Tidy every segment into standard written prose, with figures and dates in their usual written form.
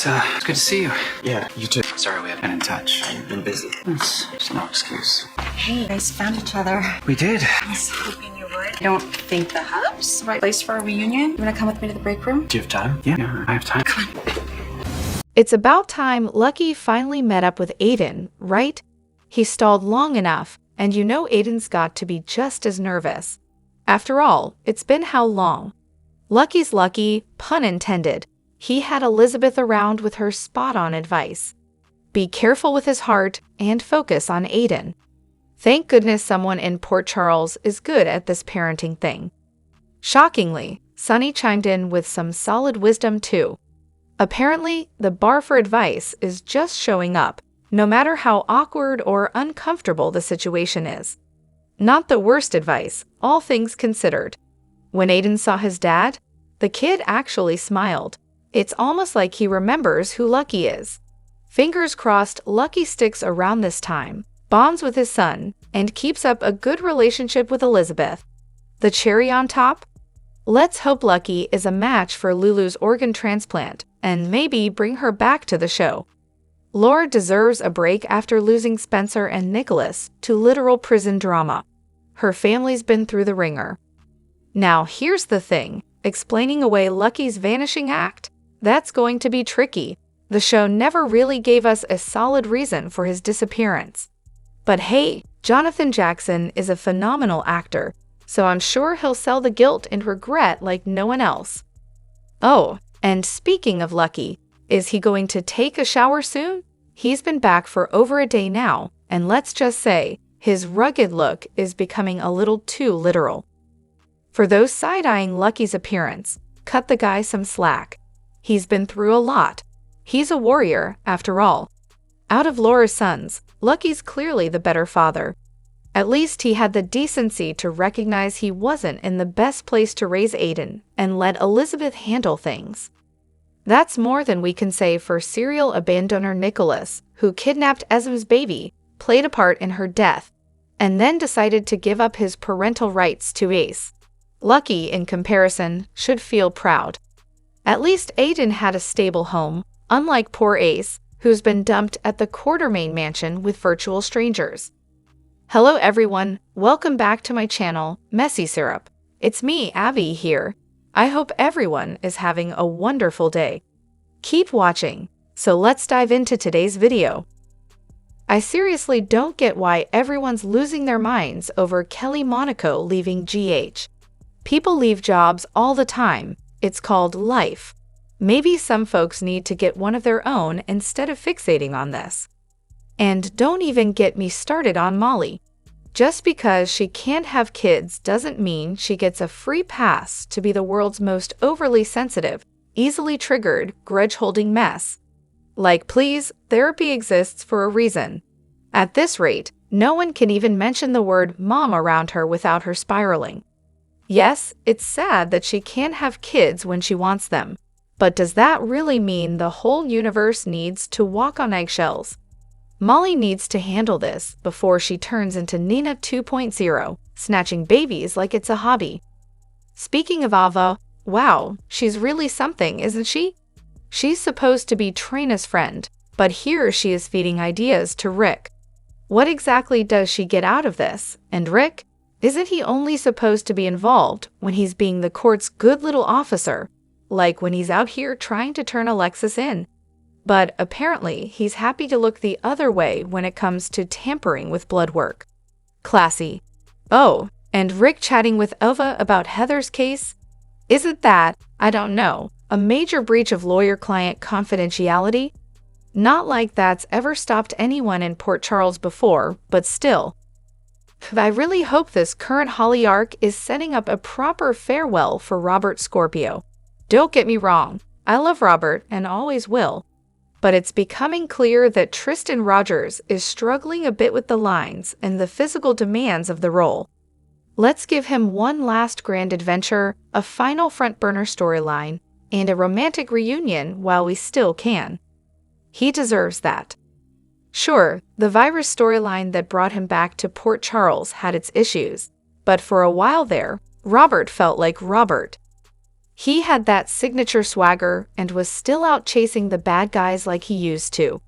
It's good to see you. Yeah, you too. Sorry we haven't been in touch. I've been busy. It's no excuse. Hey, you guys found each other. We did. I was hoping you would. I don't think the hub's the right place for a reunion. You wanna come with me to the break room? Do you have time? Yeah, I have time. Come on. It's about time Lucky finally met up with Aiden, right? He stalled long enough, and you know Aiden's got to be just as nervous. After all, it's been how long? Lucky's lucky, pun intended. He had Elizabeth around with her spot-on advice. Be careful with his heart and focus on Aiden. Thank goodness someone in Port Charles is good at this parenting thing. Shockingly, Sonny chimed in with some solid wisdom too. Apparently, the bar for advice is just showing up, no matter how awkward or uncomfortable the situation is. Not the worst advice, all things considered. When Aiden saw his dad, the kid actually smiled. It's almost like he remembers who Lucky is. Fingers crossed Lucky sticks around this time, bonds with his son, and keeps up a good relationship with Elizabeth. The cherry on top? Let's hope Lucky is a match for Lulu's organ transplant and maybe bring her back to the show. Laura deserves a break after losing Spencer and Nicholas to literal prison drama. Her family's been through the ringer. Now here's the thing, explaining away Lucky's vanishing act? That's going to be tricky. The show never really gave us a solid reason for his disappearance. But hey, Jonathan Jackson is a phenomenal actor, so I'm sure he'll sell the guilt and regret like no one else. Oh, and speaking of Lucky, is he going to take a shower soon? He's been back for over a day now, and let's just say, his rugged look is becoming a little too literal. For those side-eyeing Lucky's appearance, cut the guy some slack. He's been through a lot. He's a warrior, after all. Out of Laura's sons, Lucky's clearly the better father. At least he had the decency to recognize he wasn't in the best place to raise Aiden and let Elizabeth handle things. That's more than we can say for serial abandoner Nicholas, who kidnapped Esm's baby, played a part in her death, and then decided to give up his parental rights to Ace. Lucky, in comparison, should feel proud. At least Aiden had a stable home, unlike poor Ace, who's been dumped at the Quartermain mansion with virtual strangers. Hello everyone, welcome back to my channel, Messy Syrup. It's me, Abby, here. I hope everyone is having a wonderful day. Keep watching, so let's dive into today's video. I seriously don't get why everyone's losing their minds over Kelly Monaco leaving GH. People leave jobs all the time. It's called life. Maybe some folks need to get one of their own instead of fixating on this. And don't even get me started on Molly. Just because she can't have kids doesn't mean she gets a free pass to be the world's most overly sensitive, easily triggered, grudge-holding mess. Like, please, therapy exists for a reason. At this rate, no one can even mention the word mom around her without her spiraling. Yes, it's sad that she can't have kids when she wants them, but does that really mean the whole universe needs to walk on eggshells? Molly needs to handle this before she turns into Nina 2.0, snatching babies like it's a hobby. Speaking of Ava, wow, she's really something, isn't she? She's supposed to be Trina's friend, but here she is feeding ideas to Rick. What exactly does she get out of this? And Rick? Isn't he only supposed to be involved when he's being the court's good little officer, like when he's out here trying to turn Alexis in? But apparently, he's happy to look the other way when it comes to tampering with blood work. Classy. Oh, and Rick chatting with Eva about Heather's case? Isn't that, I don't know, a major breach of lawyer-client confidentiality? Not like that's ever stopped anyone in Port Charles before, but still. I really hope this current Holly arc is setting up a proper farewell for Robert Scorpio. Don't get me wrong, I love Robert and always will. But it's becoming clear that Tristan Rogers is struggling a bit with the lines and the physical demands of the role. Let's give him one last grand adventure, a final front-burner storyline, and a romantic reunion while we still can. He deserves that. Sure, the virus storyline that brought him back to Port Charles had its issues, but for a while there, Robert felt like Robert. He had that signature swagger and was still out chasing the bad guys like he used to.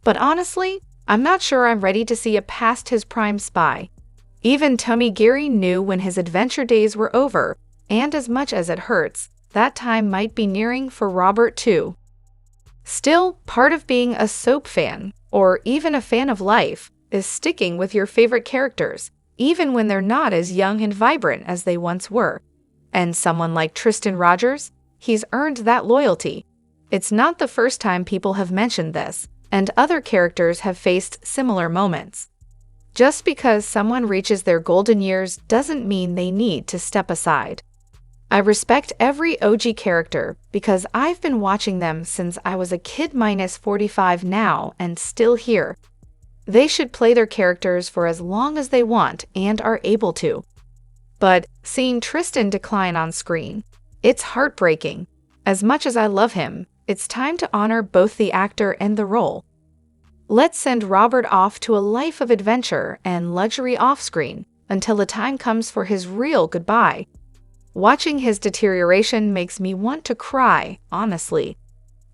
But honestly, I'm not sure I'm ready to see a past his prime spy. Even Tommy Geary knew when his adventure days were over, and as much as it hurts, that time might be nearing for Robert too. Still, part of being a soap fan, or even a fan of life, is sticking with your favorite characters, even when they're not as young and vibrant as they once were. And someone like Tristan Rogers, he's earned that loyalty. It's not the first time people have mentioned this, and other characters have faced similar moments. Just because someone reaches their golden years doesn't mean they need to step aside. I respect every OG character because I've been watching them since I was a kid minus 45 now and still here. They should play their characters for as long as they want and are able to. But seeing Tristan decline on screen, it's heartbreaking. As much as I love him, it's time to honor both the actor and the role. Let's send Robert off to a life of adventure and luxury off-screen until the time comes for his real goodbye. Watching his deterioration makes me want to cry, honestly.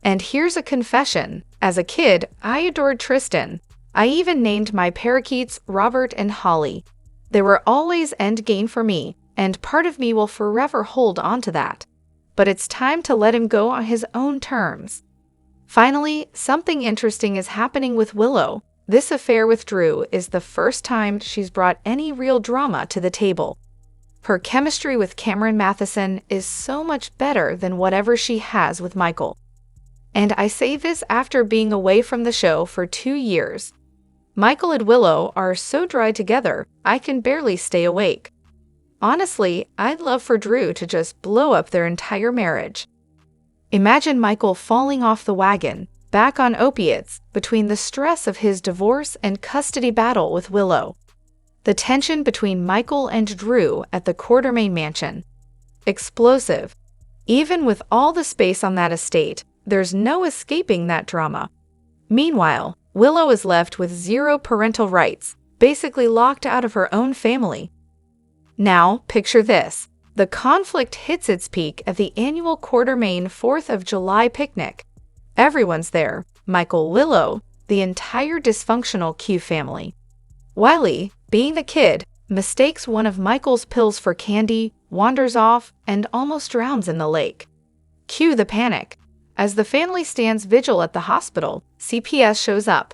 And here's a confession. As a kid, I adored Tristan. I even named my parakeets Robert and Holly. They were always endgame for me, and part of me will forever hold on to that. But it's time to let him go on his own terms. Finally, something interesting is happening with Willow. This affair with Drew is the first time she's brought any real drama to the table. Her chemistry with Cameron Matheson is so much better than whatever she has with Michael. And I say this after being away from the show for 2 years. Michael and Willow are so dry together, I can barely stay awake. Honestly, I'd love for Drew to just blow up their entire marriage. Imagine Michael falling off the wagon, back on opiates, between the stress of his divorce and custody battle with Willow. The tension between Michael and Drew at the Quartermaine mansion. Explosive. Even with all the space on that estate, there's no escaping that drama. Meanwhile, Willow is left with 0 parental rights, basically locked out of her own family. Now, picture this. The conflict hits its peak at the annual Quartermaine 4th of July picnic. Everyone's there. Michael, Willow, the entire dysfunctional Q family. Wiley, being the kid, mistakes one of Michael's pills for candy, wanders off, and almost drowns in the lake. Cue the panic. As the family stands vigil at the hospital, CPS shows up.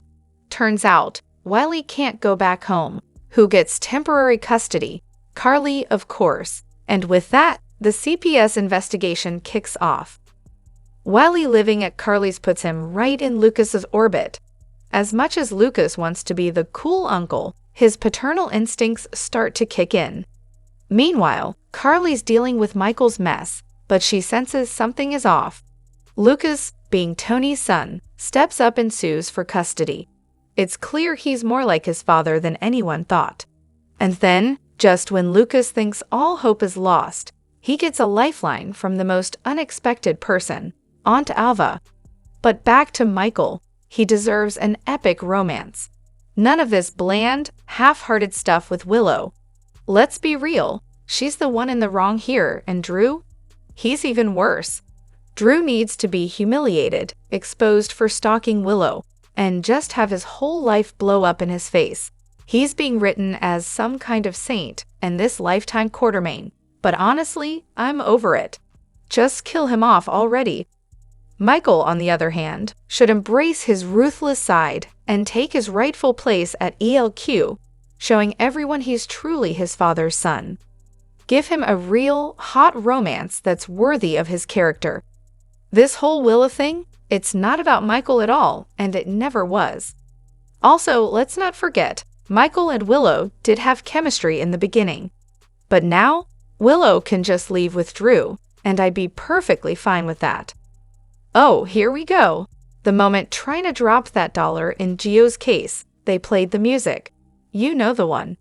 Turns out, Wiley can't go back home. Who gets temporary custody? Carly, of course. And with that, the CPS investigation kicks off. Wiley living at Carly's puts him right in Lucas's orbit. As much as Lucas wants to be the cool uncle, his paternal instincts start to kick in. Meanwhile, Carly's dealing with Michael's mess, but she senses something is off. Lucas, being Tony's son, steps up and sues for custody. It's clear he's more like his father than anyone thought. And then, just when Lucas thinks all hope is lost, he gets a lifeline from the most unexpected person, Aunt Alva. But back to Michael. He deserves an epic romance. None of this bland, half-hearted stuff with Willow. Let's be real, she's the one in the wrong here, and Drew? He's even worse. Drew needs to be humiliated, exposed for stalking Willow, and just have his whole life blow up in his face. He's being written as some kind of saint and this lifetime Quartermaine, but honestly, I'm over it. Just kill him off already. Michael, on the other hand, should embrace his ruthless side and take his rightful place at ELQ, showing everyone he's truly his father's son. Give him a real, hot romance that's worthy of his character. This whole Willow thing, it's not about Michael at all, and it never was. Also, let's not forget, Michael and Willow did have chemistry in the beginning. But now, Willow can just leave with Drew, and I'd be perfectly fine with that. Oh, here we go. The moment trying to drop that dollar in Gio's case, they played the music. You know the one.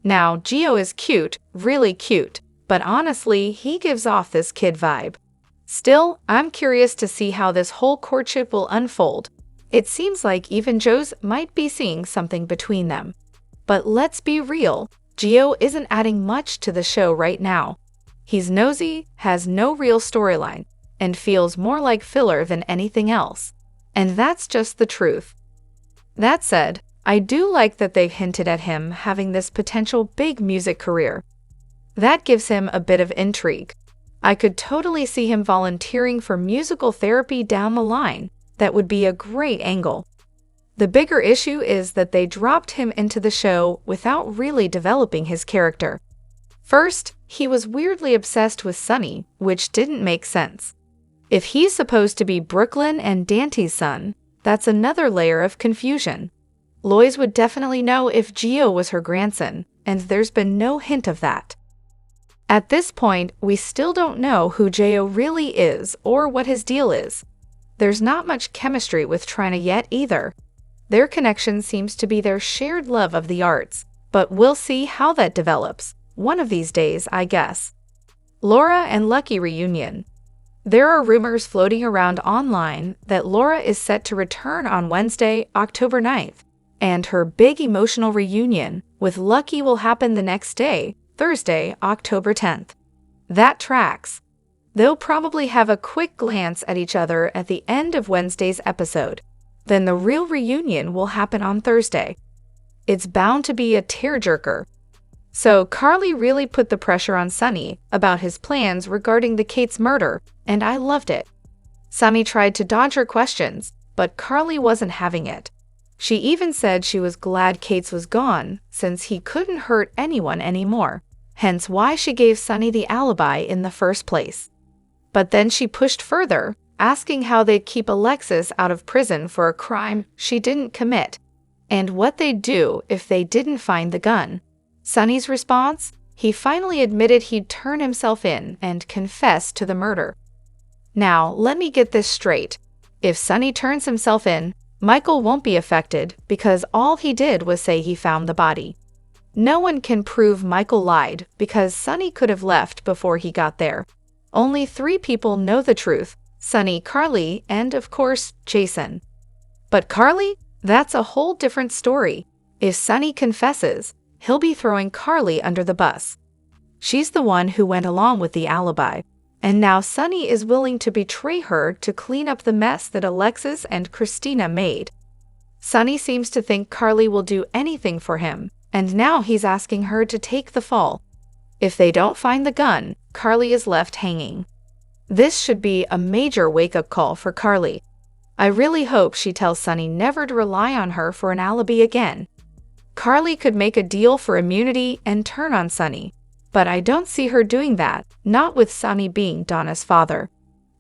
Now, Gio is cute, really cute, but honestly, he gives off this kid vibe. Still, I'm curious to see how this whole courtship will unfold. It seems like even Joe's might be seeing something between them. But let's be real, Gio isn't adding much to the show right now. He's nosy, has no real storyline, and feels more like filler than anything else. And that's just the truth. That said, I do like that they hinted at him having this potential big music career. That gives him a bit of intrigue. I could totally see him volunteering for musical therapy down the line. That would be a great angle. The bigger issue is that they dropped him into the show without really developing his character. First, he was weirdly obsessed with Sonny, which didn't make sense. If he's supposed to be Brooklyn and Dante's son, that's another layer of confusion. Lois would definitely know if Gio was her grandson, and there's been no hint of that. At this point, we still don't know who Gio really is or what his deal is. There's not much chemistry with Trina yet either. Their connection seems to be their shared love of the arts, but we'll see how that develops. One of these days, I guess. Laura and Lucky reunion. There are rumors floating around online that Laura is set to return on Wednesday, October 9th, and her big emotional reunion with Lucky will happen the next day, Thursday, October 10th. That tracks. They'll probably have a quick glance at each other at the end of Wednesday's episode. Then the real reunion will happen on Thursday. It's bound to be a tearjerker. So Carly really put the pressure on Sonny about his plans regarding the Kate's murder, and I loved it. Sonny tried to dodge her questions, but Carly wasn't having it. She even said she was glad Kate's was gone, since he couldn't hurt anyone anymore, hence why she gave Sonny the alibi in the first place. But then she pushed further, asking how they'd keep Alexis out of prison for a crime she didn't commit, and what they'd do if they didn't find the gun. Sonny's response? He finally admitted he'd turn himself in and confess to the murder. Now, let me get this straight. If Sonny turns himself in, Michael won't be affected because all he did was say he found the body. No one can prove Michael lied because Sonny could have left before he got there. Only 3 people know the truth: Sonny, Carly, and, of course, Jason. But Carly? That's a whole different story. If Sonny confesses, he'll be throwing Carly under the bus. She's the one who went along with the alibi, and now Sonny is willing to betray her to clean up the mess that Alexis and Christina made. Sonny seems to think Carly will do anything for him, and now he's asking her to take the fall. If they don't find the gun, Carly is left hanging. This should be a major wake-up call for Carly. I really hope she tells Sonny never to rely on her for an alibi again. Carly could make a deal for immunity and turn on Sonny, but I don't see her doing that, not with Sonny being Donna's father.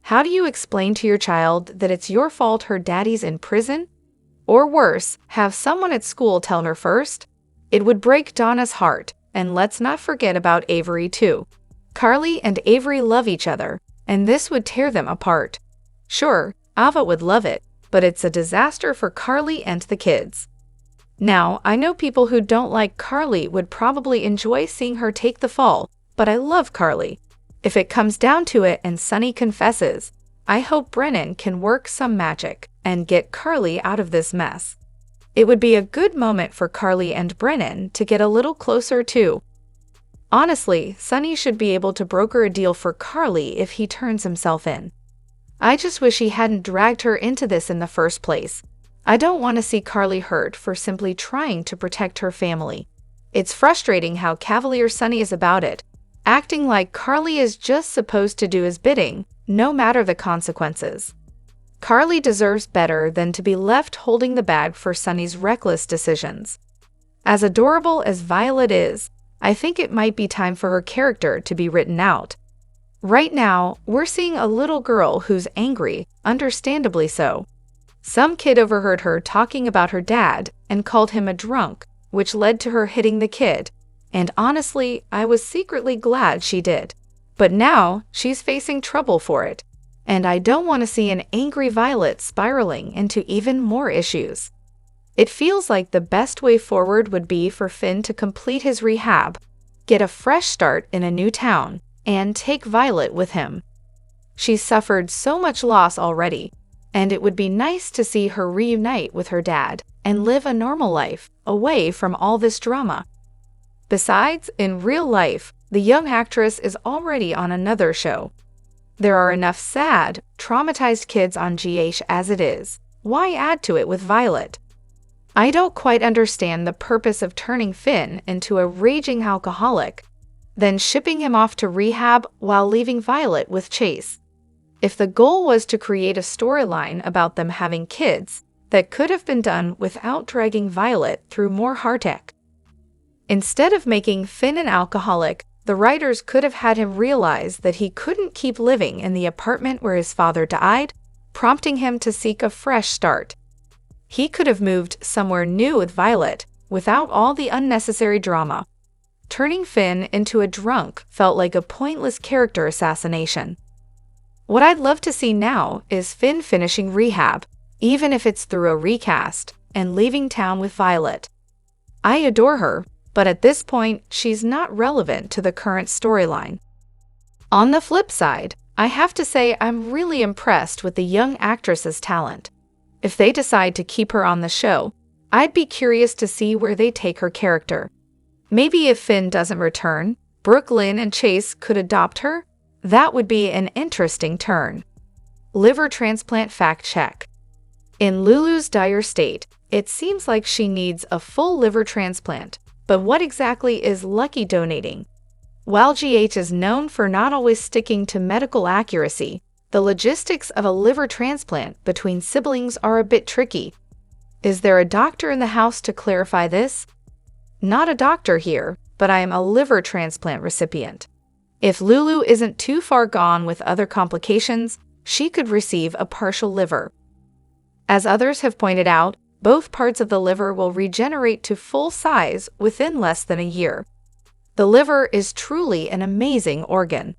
How do you explain to your child that it's your fault her daddy's in prison? Or worse, have someone at school tell her first? It would break Donna's heart, and let's not forget about Avery too. Carly and Avery love each other, and this would tear them apart. Sure, Ava would love it, but it's a disaster for Carly and the kids. Now, I know people who don't like Carly would probably enjoy seeing her take the fall, but I love Carly. If it comes down to it and Sonny confesses, I hope Brennan can work some magic and get Carly out of this mess. It would be a good moment for Carly and Brennan to get a little closer too. Honestly, Sonny should be able to broker a deal for Carly if he turns himself in. I just wish he hadn't dragged her into this in the first place. I don't want to see Carly hurt for simply trying to protect her family. It's frustrating how cavalier Sonny is about it, acting like Carly is just supposed to do his bidding, no matter the consequences. Carly deserves better than to be left holding the bag for Sonny's reckless decisions. As adorable as Violet is, I think it might be time for her character to be written out. Right now, we're seeing a little girl who's angry, understandably so. Some kid overheard her talking about her dad and called him a drunk, which led to her hitting the kid. And honestly, I was secretly glad she did. But now, she's facing trouble for it. And I don't want to see an angry Violet spiraling into even more issues. It feels like the best way forward would be for Finn to complete his rehab, get a fresh start in a new town, and take Violet with him. She's suffered so much loss already, and it would be nice to see her reunite with her dad and live a normal life away from all this drama. Besides, in real life, The young actress is already on another show. There are enough sad, traumatized kids on GH as it is. Why add to it with Violet? I don't quite understand the purpose of turning Finn into a raging alcoholic, then shipping him off to rehab while leaving Violet with Chase. If the goal was to create a storyline about them having kids, that could have been done without dragging Violet through more heartache. Instead of making Finn an alcoholic, the writers could have had him realize that he couldn't keep living in the apartment where his father died, prompting him to seek a fresh start. He could have moved somewhere new with Violet, without all the unnecessary drama. Turning Finn into a drunk felt like a pointless character assassination. What I'd love to see now is Finn finishing rehab, even if it's through a recast, and leaving town with Violet. I adore her, but at this point, she's not relevant to the current storyline. On the flip side, I have to say I'm really impressed with the young actress's talent. If they decide to keep her on the show, I'd be curious to see where they take her character. Maybe if Finn doesn't return, Brooklyn and Chase could adopt her? That would be an interesting turn. Liver transplant fact check. In Lulu's dire state, it seems like she needs a full liver transplant. But what exactly is Lucky donating? While GH is known for not always sticking to medical accuracy, the logistics of a liver transplant between siblings are a bit tricky. Is there a doctor in the house to clarify this? Not a doctor here, but I am a liver transplant recipient. If Lulu isn't too far gone with other complications, she could receive a partial liver. As others have pointed out, both parts of the liver will regenerate to full size within less than a year. The liver is truly an amazing organ.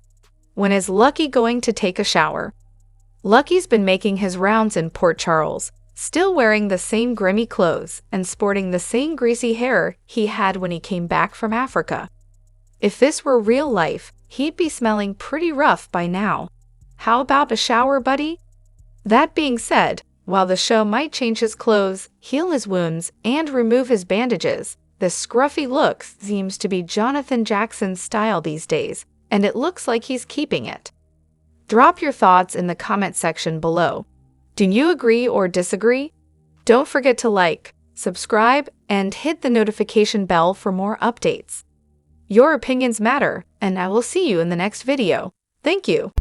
When is Lucky going to take a shower? Lucky's been making his rounds in Port Charles, still wearing the same grimy clothes and sporting the same greasy hair he had when he came back from Africa. If this were real life, he'd be smelling pretty rough by now. How about a shower, buddy? That being said, while the show might change his clothes, heal his wounds, and remove his bandages, the scruffy look seems to be Jonathan Jackson's style these days, and it looks like he's keeping it. Drop your thoughts in the comment section below. Do you agree or disagree? Don't forget to like, subscribe, and hit the notification bell for more updates. Your opinions matter, and I will see you in the next video. Thank you.